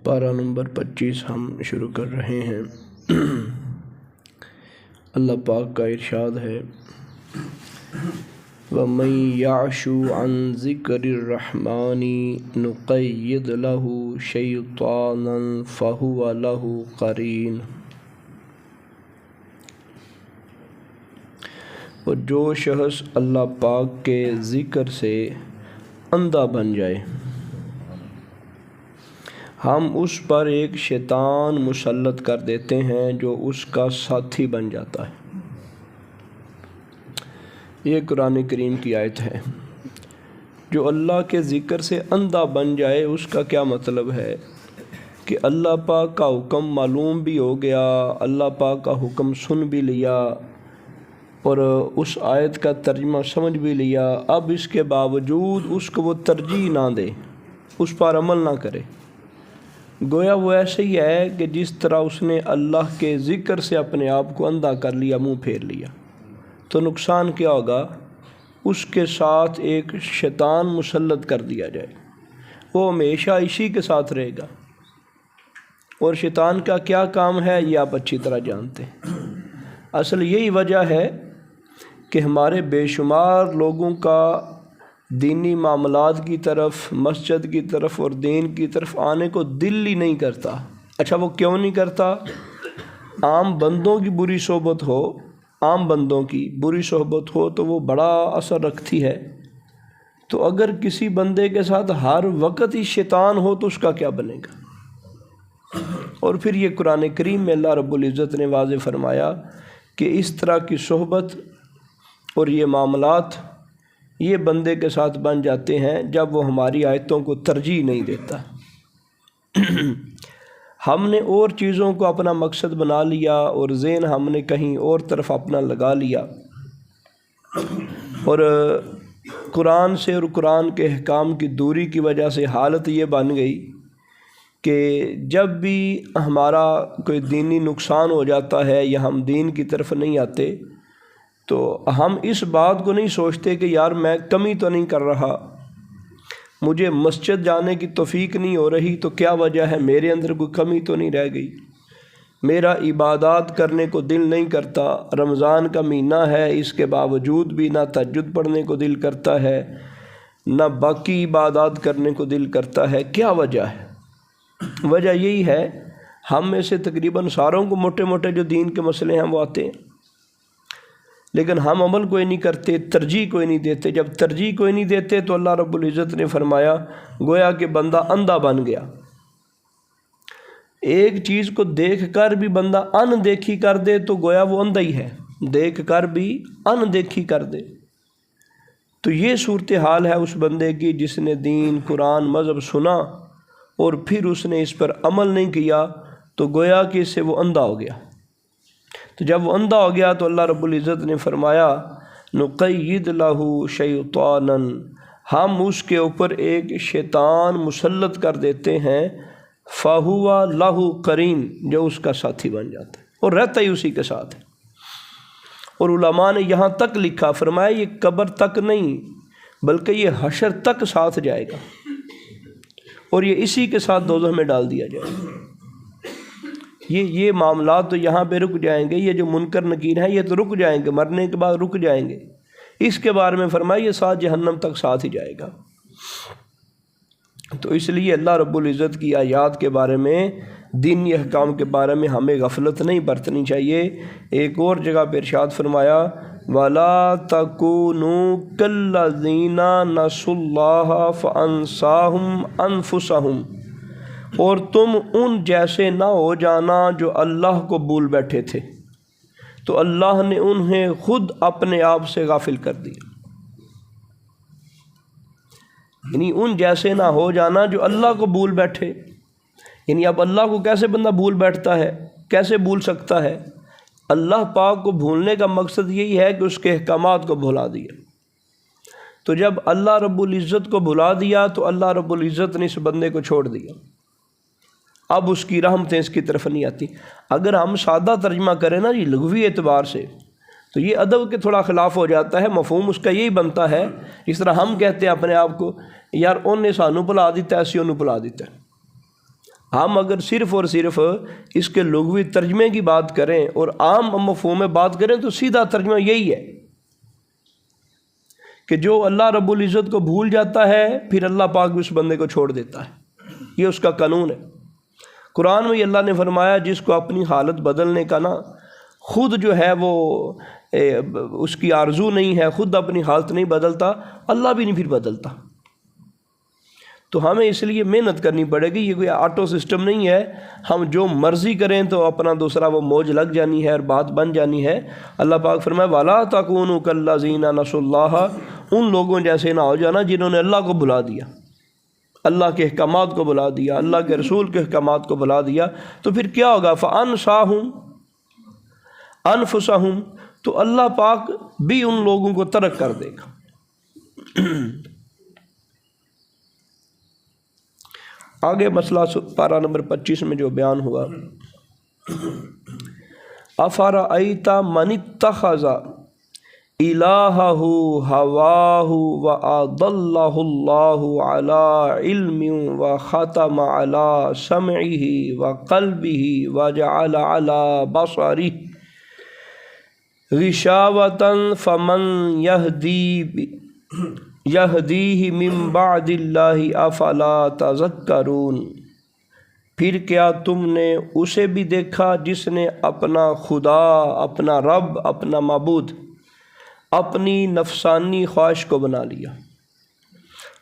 پارہ نمبر 25 ہم شروع کر رہے ہیں۔ اللہ پاک کا ارشاد ہے وَمَن يَعْشُ عَن ذِكْرِ الرَّحْمَنِ نُقَيِّضْ لَهُ شَيْطَانًا فَهُوَ لَهُ قَرِينٌ۔ اور جو شخص اللہ پاک کے ذکر سے اندھا بن جائے ہم اس پر ایک شیطان مسلط کر دیتے ہیں جو اس کا ساتھی بن جاتا ہے۔ یہ قرآن کریم کی آیت ہے۔ جو اللہ کے ذکر سے اندھا بن جائے اس کا کیا مطلب ہے کہ اللہ پاک کا حکم معلوم بھی ہو گیا، اللہ پاک کا حکم سن بھی لیا اور اس آیت کا ترجمہ سمجھ بھی لیا، اب اس کے باوجود اس کو وہ ترجیح نہ دے، اس پر عمل نہ کرے، گویا وہ ایسے ہی ہے کہ جس طرح اس نے اللہ کے ذکر سے اپنے آپ کو اندھا کر لیا، منہ پھیر لیا۔ تو نقصان کیا ہوگا؟ اس کے ساتھ ایک شیطان مسلط کر دیا جائے، وہ ہمیشہ اسی کے ساتھ رہے گا۔ اور شیطان کا کیا کام ہے یہ آپ اچھی طرح جانتے ہیں۔ اصل یہی وجہ ہے کہ ہمارے بے شمار لوگوں کا دینی معاملات کی طرف، مسجد کی طرف اور دین کی طرف آنے کو دل ہی نہیں کرتا۔ اچھا وہ کیوں نہیں کرتا؟ عام بندوں کی بری صحبت ہو، عام بندوں کی بری صحبت ہو تو وہ بڑا اثر رکھتی ہے۔ تو اگر کسی بندے کے ساتھ ہر وقت ہی شیطان ہو تو اس کا کیا بنے گا؟ اور پھر یہ قرآن کریم میں اللہ رب العزت نے واضح فرمایا کہ اس طرح کی صحبت اور یہ معاملات یہ بندے کے ساتھ بن جاتے ہیں جب وہ ہماری آیتوں کو ترجیح نہیں دیتا۔ ہم نے اور چیزوں کو اپنا مقصد بنا لیا اور ذہن ہم نے کہیں اور طرف اپنا لگا لیا، اور قرآن سے اور قرآن کے احکام کی دوری کی وجہ سے حالت یہ بن گئی کہ جب بھی ہمارا کوئی دینی نقصان ہو جاتا ہے یا ہم دین کی طرف نہیں آتے تو ہم اس بات کو نہیں سوچتے کہ یار میں کمی تو نہیں کر رہا، مجھے مسجد جانے کی توفیق نہیں ہو رہی تو کیا وجہ ہے، میرے اندر کوئی کمی تو نہیں رہ گئی، میرا عبادات کرنے کو دل نہیں کرتا، رمضان کا مہینہ ہے اس کے باوجود بھی نہ تہجد پڑھنے کو دل کرتا ہے نہ باقی عبادات کرنے کو دل کرتا ہے۔ کیا وجہ ہے؟ وجہ یہی ہے ہم میں سے تقریباً ساروں کو موٹے موٹے جو دین کے مسئلے ہیں وہ آتے ہیں، لیکن ہم عمل کوئی نہیں کرتے، ترجیح کوئی نہیں دیتے۔ جب ترجیح کوئی نہیں دیتے تو اللہ رب العزت نے فرمایا گویا کہ بندہ اندھا بن گیا۔ ایک چیز کو دیکھ کر بھی بندہ ان دیکھی کر دے تو گویا وہ اندھا ہی ہے، دیکھ کر بھی ان دیکھی کر دے۔ تو یہ صورتحال ہے اس بندے کی جس نے دین، قرآن، مذہب سنا اور پھر اس نے اس پر عمل نہیں کیا تو گویا کہ اس سے وہ اندھا ہو گیا۔ تو جب وہ اندھا ہو گیا تو اللہ رب العزت نے فرمایا نقید لہ شیطانا، ہم اس کے اوپر ایک شیطان مسلط کر دیتے ہیں، فہو لہ قرین، جو اس کا ساتھی بن جاتا ہے اور رہتا ہی اسی کے ساتھ ہے۔ اور علماء نے یہاں تک لکھا، فرمایا یہ قبر تک نہیں بلکہ یہ حشر تک ساتھ جائے گا اور یہ اسی کے ساتھ دوزخ میں ڈال دیا جائے گا۔ یہ معاملات تو یہاں پہ رک جائیں گے، یہ جو منکر نکیر ہیں یہ تو رک جائیں گے، مرنے کے بعد رک جائیں گے۔ اس کے بارے میں فرمایا یہ ساتھ جہنم تک ساتھ ہی جائے گا۔ تو اس لیے اللہ رب العزت کی آیات کے بارے میں، دینی احکام کے بارے میں ہمیں غفلت نہیں برتنی چاہیے۔ ایک اور جگہ پہ ارشاد فرمایا وَلَا تَكُونُوا كَالَّذِينَ نَسُوا اللَّهَ فَأَنسَاهُمْ أَنفُسَهُمْ، اور تم ان جیسے نہ ہو جانا جو اللہ کو بھول بیٹھے تھے تو اللہ نے انہیں خود اپنے آپ سے غافل کر دیا۔ یعنی ان جیسے نہ ہو جانا جو اللہ کو بھول بیٹھے، یعنی اب اللہ کو کیسے بندہ بھول بیٹھتا ہے، کیسے بھول سکتا ہے؟ اللہ پاک کو بھولنے کا مقصد یہی ہے کہ اس کے احکامات کو بھلا دیا۔ تو جب اللہ رب العزت کو بھلا دیا تو اللہ رب العزت نے اس بندے کو چھوڑ دیا، اب اس کی رحمتیں اس کی طرف نہیں آتی۔ اگر ہم سادہ ترجمہ کریں نا یہ لغوی اعتبار سے تو یہ ادب کے تھوڑا خلاف ہو جاتا ہے، مفہوم اس کا یہی بنتا ہے جس طرح ہم کہتے ہیں اپنے آپ کو یار انہیں سانو بھلا دیتا ہے، اسی انہوں بھلا دیتا ہے۔ ہم اگر صرف اور صرف اس کے لغوی ترجمے کی بات کریں اور عام مفہوم میں بات کریں تو سیدھا ترجمہ یہی ہے کہ جو اللہ رب العزت کو بھول جاتا ہے پھر اللہ پاک بھی اس بندے کو چھوڑ دیتا ہے، یہ اس کا قانون ہے۔ قرآن میں اللہ نے فرمایا جس کو اپنی حالت بدلنے کا نا خود جو ہے وہ اس کی آرزو نہیں ہے، خود اپنی حالت نہیں بدلتا، اللہ بھی نہیں پھر بدلتا۔ تو ہمیں اس لیے محنت کرنی پڑے گی، یہ کوئی آٹو سسٹم نہیں ہے ہم جو مرضی کریں تو اپنا دوسرا وہ موج لگ جانی ہے اور بات بن جانی ہے۔ اللہ پاک فرمائے وَلَا تَكُونُوا كَالَّذِينَ نَسُوا اللَّهَ، ان لوگوں جیسے نہ ہو جانا جنہوں نے اللہ کو بھلا دیا، اللہ کے احکامات کو بھلا دیا، اللہ کے رسول کے احکامات کو بھلا دیا، تو پھر کیا ہوگا؟ فَأَنْسَاهُمْ أَنفُسَهُمْ، تو اللہ پاک بھی ان لوگوں کو ترک کر دے گا۔ آگے مسئلہ پارہ نمبر 25 میں جو بیان ہوا، أَفَرَأَيْتَ مَنِ اتَّخَذَ إِلَٰهَهُ هَوَاهُ وَأَضَلَّهُ اللَّهُ عَلَىٰ عِلْمٍ وَخَتَمَ عَلَىٰ سَمْعِهِ وَقَلْبِهِ وَجَعَلَ عَلَىٰ بَصَرِهِ غِشَاوَةً فَمَنْ يَهْدِيهِ مِنْ بَعْدِ اللَّهِ أَفَلَا تَذَكَّرُونَ، پھر کیا تم نے اسے بھی دیکھا جس نے اپنا خدا، اپنا رب، اپنا معبود اپنی نفسانی خواہش کو بنا لیا،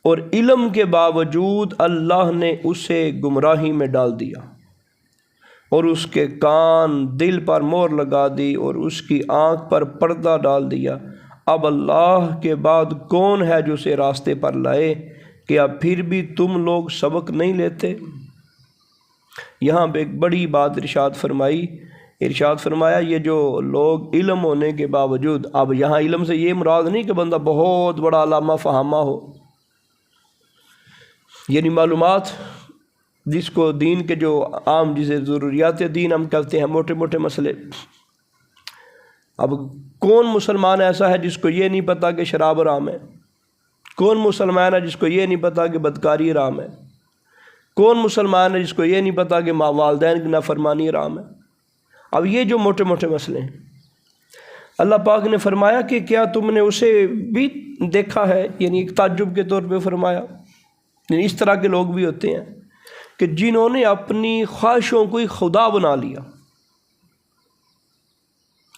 اور علم کے باوجود اللہ نے اسے گمراہی میں ڈال دیا، اور اس کے کان دل پر مہر لگا دی اور اس کی آنکھ پر پردہ ڈال دیا۔ اب اللہ کے بعد کون ہے جو اسے راستے پر لائے؟ کیا پھر بھی تم لوگ سبق نہیں لیتے؟ یہاں پہ ایک بڑی بات ارشاد فرمایا یہ جو لوگ علم ہونے کے باوجود، اب یہاں علم سے یہ مراد نہیں کہ بندہ بہت بڑا علامہ فہامہ ہو، یعنی معلومات جس کو دین کے جو عام جسے ضروریات دین ہم کہتے ہیں، موٹے موٹے مسئلے۔ اب کون مسلمان ایسا ہے جس کو یہ نہیں پتا کہ شراب حرام ہے؟ کون مسلمان ہے جس کو یہ نہیں پتا کہ بدکاری حرام ہے؟ کون مسلمان ہے جس کو یہ نہیں پتا کہ والدین کی نافرمانی حرام ہے؟ اب یہ جو موٹے موٹے مسئلے ہیں، اللہ پاک نے فرمایا کہ کیا تم نے اسے بھی دیکھا ہے، یعنی ایک تعجب کے طور پہ فرمایا۔ یعنی اس طرح کے لوگ بھی ہوتے ہیں کہ جنہوں نے اپنی خواہشوں کو ہی خدا بنا لیا،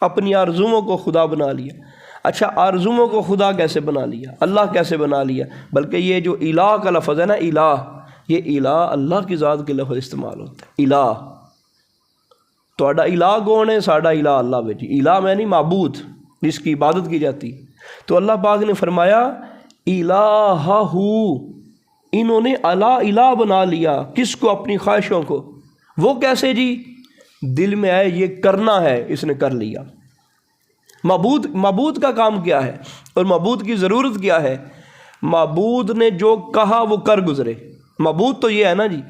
اپنی آرزوؤں کو خدا بنا لیا۔ اچھا، آرزوؤں کو خدا کیسے بنا لیا؟ اللہ کیسے بنا لیا؟ بلکہ یہ جو الہ کا لفظ ہے نا، الہ، یہ الہ اللہ کی ذات کے لفظ استعمال ہوتا ہے۔ الہ، تہاڈا الہ کون ہے؟ ساڈا الہ اللہ بیٹی، الہ میں نہیں معبود جس کی عبادت کی جاتی۔ تو اللہ پاک نے فرمایا الہ ہو، انہوں نے الہ بنا لیا، کس کو؟ اپنی خواہشوں کو۔ وہ کیسے جی؟ دل میں آئے یہ کرنا ہے، اس نے کر لیا۔ معبود کا کام کیا ہے اور معبود کی ضرورت کیا ہے؟ معبود نے جو کہا وہ کر گزرے۔ معبود تو یہ ہے نا جی،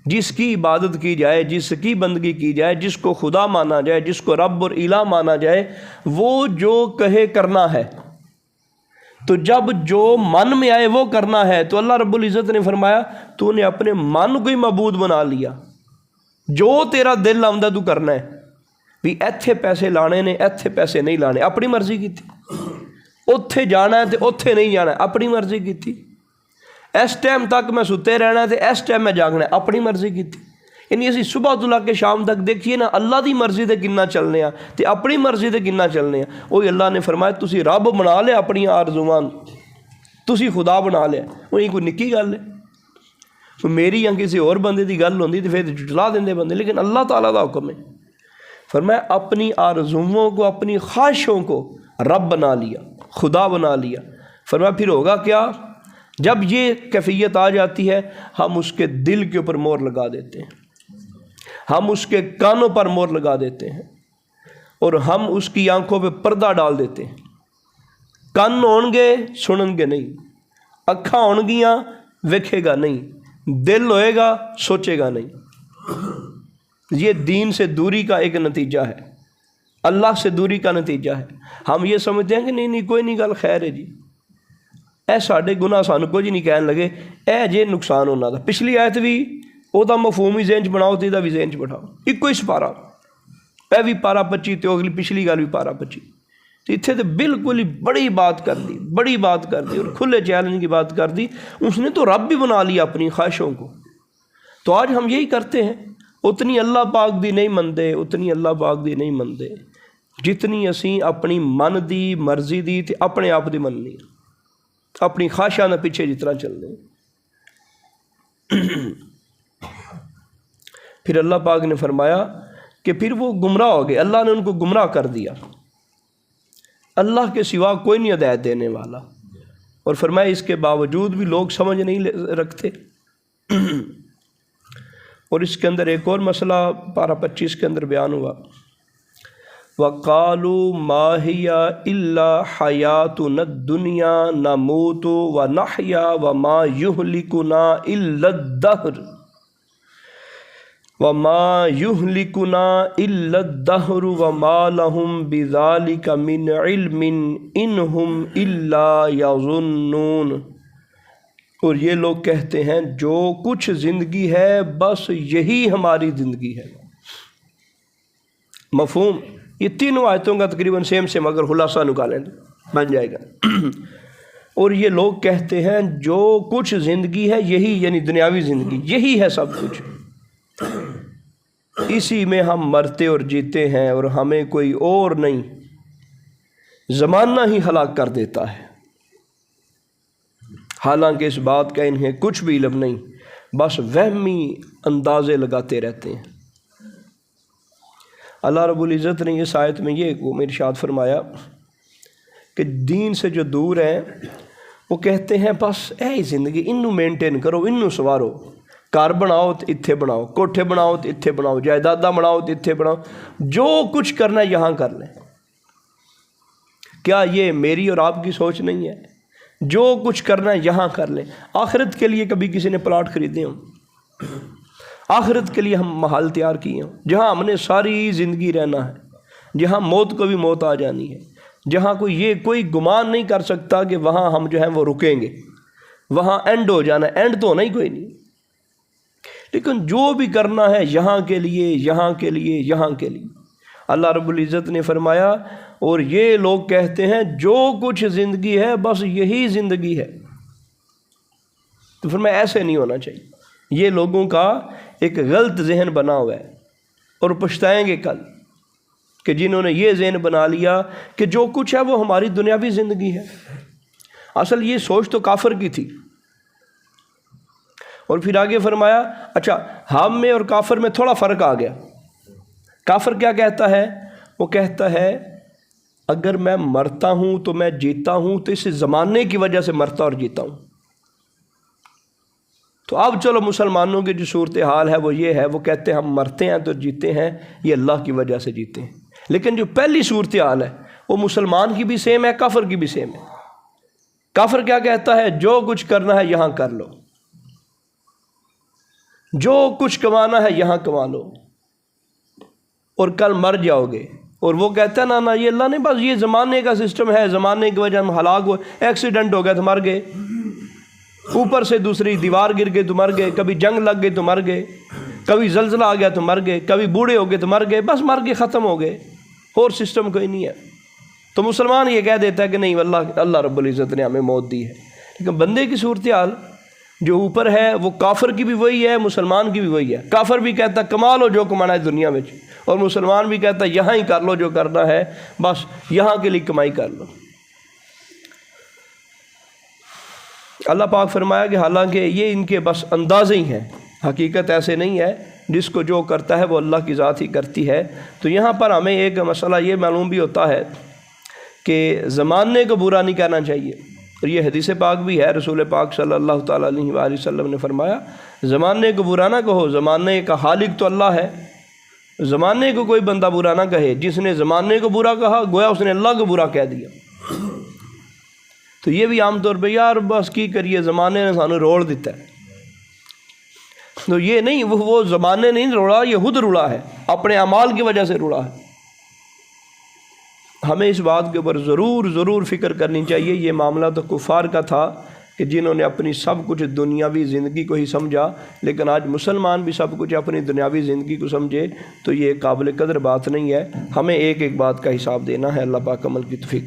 جس کی عبادت کی جائے، جس کی بندگی کی جائے، جس کو خدا مانا جائے، جس کو رب اور الہ مانا جائے، وہ جو کہے کرنا ہے۔ تو جب جو من میں آئے وہ کرنا ہے، تو اللہ رب العزت نے فرمایا تو نے اپنے من کو ہی معبود بنا لیا۔ جو تیرا دل آمدہ تو کرنا ہے، بھی ایتھے پیسے لانے نے، ایتھے پیسے نہیں لانے، اپنی مرضی کی تھی۔ اوتھے جانا ہے تو اوتھے نہیں جانا ہے، اپنی مرضی کی تھی۔ اس ٹائم تک میں ستے رہنا ہے تو اس ٹائم میں جاگنا ہے، اپنی مرضی کی تھی۔ یعنی اسی صبح تو لگ کے شام تک دیکھیے نا، اللہ دی مرضی دے کنا چلنے ہیں تے اپنی مرضی دے کنا چلنے ہیں۔ وہی اللہ نے فرمایا تسی رب بنا لے اپنی آرزواں، تسی خدا بنا لے۔ وہی کوئی نکی گل ہے؟ میری یا کسی اور بندے دی گل ہوندی تو پھر جلا دیندے بندے، لیکن اللہ تعالیٰ دا حکم ہے۔ فرمایا اپنی آرزوؤں کو، اپنی خواہشوں کو رب بنا لیا، خدا بنا لیا۔ فرمایا پھر ہوگا کیا؟ جب یہ کیفیت آ جاتی ہے، ہم اس کے دل کے اوپر مہر لگا دیتے ہیں، ہم اس کے کانوں پر مہر لگا دیتے ہیں، اور ہم اس کی آنکھوں پہ پردہ ڈال دیتے ہیں۔ کان ہون گے سنن گے نہیں، اکھاں ہون گیاں ویکھے گا نہیں، دل ہوئے گا سوچے گا نہیں۔ یہ دین سے دوری کا ایک نتیجہ ہے، اللہ سے دوری کا نتیجہ ہے۔ ہم یہ سمجھتے ہیں کہ نہیں کوئی نہیں، گل خیر ہے جی، اے ساڈے گناہ سانو کچھ نہیں کہن لگے، اے جے نقصان ہونا تھا۔ پچھلی آیت بھی ਉਹਦਾ ਮਫਹੂਮ ਹੀ ਜ਼ਹਿਨ 'ਚ ਬਣਾਓ ਤੇ ਇਹਦਾ ਵੀ ਜ਼ਹਿਨ 'ਚ ਬਿਠਾਓ। ਇੱਕੋ ਹੀ ਸਪਾਰਾ, ਇਹ ਵੀ ਪਾਰਾ 25 ਤੇ ਅਗਲੀ ਪਿਛਲੀ ਗੱਲ ਵੀ ਪਾਰਾ 25। تو اتنے تو بالکل ہی بڑی بات کر دی، بڑی بات کر دی اور کھلے چیلنج کی بات کر دی۔ اس نے تو رب بھی بنا لیا اپنی خواہشوں کو۔ تو آج ہم یہی کرتے ہیں، اتنی اللہ پاک دی نہیں مندے، اتنی اللہ پاک دی نہیں مندے جتنی اسی اپنی من دی مرضی دی تے اپنے آپ دی مننی، اپنی خواہشاں دے پیچھے جتنا چلنے۔ پھر اللہ پاک نے فرمایا کہ پھر وہ گمراہ ہو گئے، اللہ نے ان کو گمراہ کر دیا۔ اللہ کے سوا کوئی نہیں ہدایت دینے والا، اور فرمایا اس کے باوجود بھی لوگ سمجھ نہیں رکھتے۔ اور اس کے اندر ایک اور مسئلہ پارہ 25 کے اندر بیان ہوا، وَقَالُوا مَا هِيَ إِلَّا حَيَاتُنَا الدُّنْيَا نَمُوتُ وَنَحْيَا وَمَا يُهْلِكُنَا إِلَّا الدَّهْرُ وَمَا يُهْلِكُنَا إِلَّا الدَّهْرُ وَمَا لَهُمْ بِذَلِكَ مِنْ عِلْمٍ إِنْ هُمْ إِلَّا يَظُنُّونَ۔ اور یہ لوگ کہتے ہیں جو کچھ زندگی ہے بس یہی ہماری زندگی ہے۔ مفہوم یہ تینوں آیتوں کا تقریباً سیم اگر خلاصہ نکالیں تو بن جائے گا۔ اور یہ لوگ کہتے ہیں جو کچھ زندگی ہے یہی، یعنی دنیاوی زندگی یہی ہے سب کچھ، اسی میں ہم مرتے اور جیتے ہیں اور ہمیں کوئی اور نہیں، زمانہ ہی ہلاک کر دیتا ہے۔ حالانکہ اس بات کا انہیں کچھ بھی علم نہیں، بس وہمی اندازے لگاتے رہتے ہیں۔ اللہ رب العزت نے اس آیت میں یہ ارشاد فرمایا کہ دین سے جو دور ہیں وہ کہتے ہیں بس اے زندگی انہوں مینٹین کرو، انہوں سوارو، گھر بناؤ تو اتھے بناؤ، کوٹھے بناؤ تو اتھے بناؤ، جائیداداں بناؤ تو اتھے بناؤ، جو کچھ کرنا ہے یہاں کر لیں۔ کیا یہ میری اور آپ کی سوچ نہیں ہے؟ جو کچھ کرنا ہے یہاں کر لیں۔ آخرت کے لیے کبھی کسی نے پلاٹ خریدے ہوں، آخرت کے لیے ہم محل تیار کیے ہوں جہاں ہم نے ساری زندگی رہنا ہے، جہاں موت کو بھی موت آ جانی ہے، جہاں کوئی گمان نہیں کر سکتا کہ وہاں ہم جو ہیں وہ رکیں گے، وہاں اینڈ ہو جانا ہے، اینڈ تو ہونا ہی کوئی نہیں۔ لیکن جو بھی کرنا ہے یہاں کے لیے، یہاں کے لیے، یہاں کے لیے۔ اللہ رب العزت نے فرمایا اور یہ لوگ کہتے ہیں جو کچھ زندگی ہے بس یہی زندگی ہے۔ تو فرمایا ایسے نہیں ہونا چاہیے۔ یہ لوگوں کا ایک غلط ذہن بنا ہوا ہے اور پچھتائیں گے کل کہ جنہوں نے یہ ذہن بنا لیا کہ جو کچھ ہے وہ ہماری دنیاوی زندگی ہے۔ اصل یہ سوچ تو کافر کی تھی۔ اور پھر آگے فرمایا اچھا ہم میں اور کافر میں تھوڑا فرق آ گیا۔ کافر کیا کہتا ہے؟ وہ کہتا ہے اگر میں مرتا ہوں تو میں جیتا ہوں تو اس زمانے کی وجہ سے مرتا اور جیتا ہوں۔ تو اب چلو مسلمانوں کی جو صورتحال ہے وہ یہ ہے، وہ کہتے ہیں ہم مرتے ہیں تو جیتے ہیں، یہ اللہ کی وجہ سے جیتے ہیں۔ لیکن جو پہلی صورتحال ہے وہ مسلمان کی بھی سیم ہے، کافر کی بھی سیم ہے۔ کافر کیا کہتا ہے؟ جو کچھ کرنا ہے یہاں کر لو، جو کچھ کمانا ہے یہاں کما لو اور کل مر جاؤ گے۔ اور وہ کہتا ہے نا یہ اللہ نے بس یہ زمانے کا سسٹم ہے، زمانے کی وجہ ہم ہلاک ہوئے، ایکسیڈنٹ ہو گیا تو مر گئے، اوپر سے دوسری دیوار گر گئے تو مر گئے، کبھی جنگ لگ گئی تو مر گئے، کبھی زلزلہ آ گیا تو مر گئے، کبھی بوڑھے ہو گئے تو مر گئے، بس مر گئے ختم ہو گئے، اور سسٹم کوئی نہیں ہے۔ تو مسلمان یہ کہہ دیتا ہے کہ نہیں اللہ رب العزت نے ہمیں موت دی ہے۔ لیکن بندے کی صورتحال جو اوپر ہے وہ کافر کی بھی وہی ہے، مسلمان کی بھی وہی ہے۔ کافر بھی کہتا ہے کما لو جو کمانا ہے دنیا میں، اور مسلمان بھی کہتا ہے یہاں ہی کر لو جو کرنا ہے، بس یہاں کے لیے کمائی کر لو۔ اللہ پاک فرمایا کہ حالانکہ یہ ان کے بس اندازے ہی ہیں، حقیقت ایسے نہیں ہے، جس کو جو کرتا ہے وہ اللہ کی ذات ہی کرتی ہے۔ تو یہاں پر ہمیں ایک مسئلہ یہ معلوم بھی ہوتا ہے کہ زمانے کو برا نہیں کہنا چاہیے، اور یہ حدیث پاک بھی ہے، رسول پاک صلی اللہ تعالیٰ علیہ وآلہ وسلم نے فرمایا زمانے کو برا نہ کہو، زمانے کا خالق تو اللہ ہے، زمانے کو کوئی بندہ برا نہ کہے۔ جس نے زمانے کو برا کہا گویا اس نے اللہ کو برا کہہ دیا۔ تو یہ بھی عام طور پہ یار بس کی کریے زمانے نے سانو روڑ دیتا ہے، تو یہ نہیں، وہ زمانے نہیں روڑا، یہ خود روڑا ہے، اپنے اعمال کی وجہ سے روڑا ہے۔ ہمیں اس بات کے اوپر ضرور فکر کرنی چاہیے۔ یہ معاملہ تو کفار کا تھا، کہ جنہوں نے اپنی سب کچھ دنیاوی زندگی کو ہی سمجھا، لیکن آج مسلمان بھی سب کچھ اپنی دنیاوی زندگی کو سمجھے تو یہ قابل قدر بات نہیں ہے۔ ہمیں ایک ایک بات کا حساب دینا ہے۔ اللہ پاک عمل کی توفیق